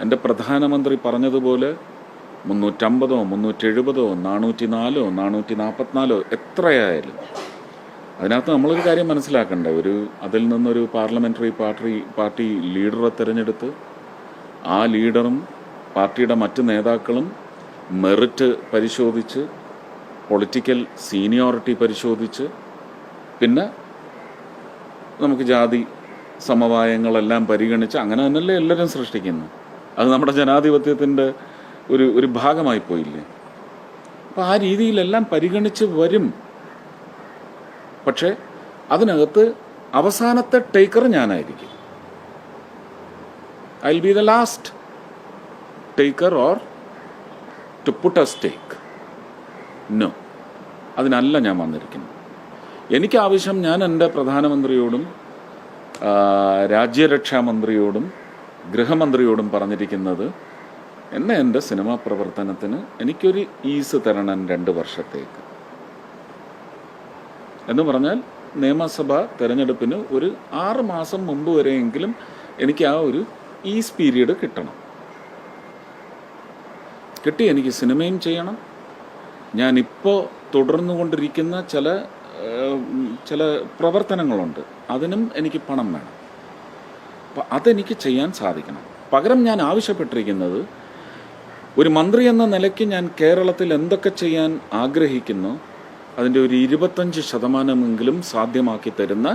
എൻ്റെ പ്രധാനമന്ത്രി പറഞ്ഞതുപോലെ 350 370 404 444 എത്രയായാലും അതിനകത്ത് നമ്മളൊരു കാര്യം മനസ്സിലാക്കണ്ടേ, അതിൽ നിന്നൊരു പാർലമെൻ്ററി പാർട്ടി ലീഡറെ തിരഞ്ഞെടുത്ത് ആ ലീഡറും പാർട്ടിയുടെ മറ്റ് നേതാക്കളും മെറിറ്റ് പരിശോധിച്ച്, പൊളിറ്റിക്കൽ സീനിയോറിറ്റി പരിശോധിച്ച്, പിന്നെ നമുക്ക് ജാതി സമവായങ്ങളെല്ലാം പരിഗണിച്ച് അങ്ങനെ തന്നെയല്ലേ എല്ലാവരും സൃഷ്ടിക്കുന്നു. അത് നമ്മുടെ ജനാധിപത്യത്തിൻ്റെ ഒരു ഭാഗമായി പോയില്ലേ. അപ്പം ആ രീതിയിലെല്ലാം പരിഗണിച്ച് വരും. പക്ഷേ അതിനകത്ത് അവസാനത്തെ ടേക്കർ ഞാനായിരിക്കും. I will be the last taker or to put a stake. No, അതിനല്ല ഞാൻ വന്നിരിക്കുന്നത്. എനിക്കാവശ്യം, ഞാൻ എൻ്റെ പ്രധാനമന്ത്രിയോടും രാജ്യരക്ഷാമന്ത്രിയോടും ഗൃഹമന്ത്രിയോടും പറഞ്ഞിരിക്കുന്നത്, എന്നെ എൻ്റെ സിനിമാ പ്രവർത്തനത്തിന് എനിക്കൊരു ഈസ് തരണം 2 വർഷത്തേക്ക് എന്ന് പറഞ്ഞാൽ നിയമസഭാ തെരഞ്ഞെടുപ്പിന് ഒരു 6 മാസം മുമ്പ് വരെയെങ്കിലും എനിക്ക് ആ ഒരു ഈസ് പീരീഡ് കിട്ടണം. കിട്ടി എനിക്ക് സിനിമയും ചെയ്യണം. ഞാനിപ്പോൾ തുടർന്നുകൊണ്ടിരിക്കുന്ന ചില പ്രവർത്തനങ്ങളുണ്ട്, അതിനും എനിക്ക് പണം വേണം. അപ്പം അതെനിക്ക് ചെയ്യാൻ സാധിക്കണം. പകരം ഞാൻ ആവശ്യപ്പെട്ടിരിക്കുന്നത്, ഒരു മന്ത്രി എന്ന നിലയ്ക്ക് ഞാൻ കേരളത്തിൽ എന്തൊക്കെ ചെയ്യാൻ ആഗ്രഹിക്കുന്നു അതിൻ്റെ ഒരു 25% സാധ്യമാക്കി തരുന്ന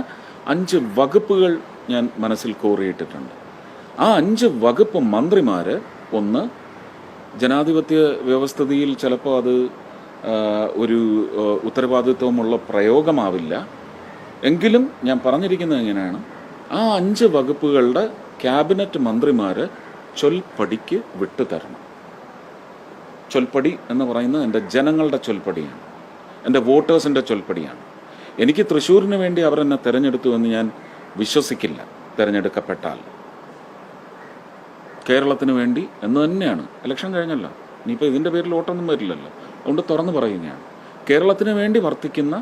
5 വകുപ്പുകൾ ഞാൻ മനസ്സിൽ കോറിയിട്ടിട്ടുണ്ട്. ആ 5 വകുപ്പ് മന്ത്രിമാർ, ഒന്ന്, ജനാധിപത്യ വ്യവസ്ഥിതിയിൽ ചിലപ്പോൾ അത് ഒരു ഉത്തരവാദിത്വമുള്ള പ്രയോഗമാവില്ല, എങ്കിലും ഞാൻ പറഞ്ഞിരിക്കുന്നത് എങ്ങനെയാണ്, ആ 5 വകുപ്പുകളുടെ ക്യാബിനറ്റ് മന്ത്രിമാർ ചൊൽപ്പടിക്ക് വിട്ടുതരണം. ചൊൽപ്പടി എന്ന് പറയുന്നത് എൻ്റെ ജനങ്ങളുടെ ചൊൽപ്പടിയാണ്, എൻ്റെ വോട്ടേഴ്സിൻ്റെ ചൊൽപ്പടിയാണ്. എനിക്ക് തൃശ്ശൂരിന് വേണ്ടി അവരെന്നെ തിരഞ്ഞെടുത്തു എന്ന് ഞാൻ വിശ്വസിക്കില്ല. തിരഞ്ഞെടുക്കപ്പെട്ടാൽ കേരളത്തിന് വേണ്ടി എന്ന് തന്നെയാണ്. ഇലക്ഷൻ കഴിഞ്ഞല്ലോ, ഇനിയിപ്പോൾ ഇതിൻ്റെ പേരിൽ വോട്ടൊന്നും വരില്ലല്ലോ. അതുകൊണ്ട് തുറന്നു പറയുകയാണ്, കേരളത്തിന് വേണ്ടി വർത്തിക്കുന്ന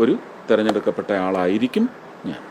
ഒരു തിരഞ്ഞെടുക്കപ്പെട്ട ആളായിരിക്കും ഞാൻ.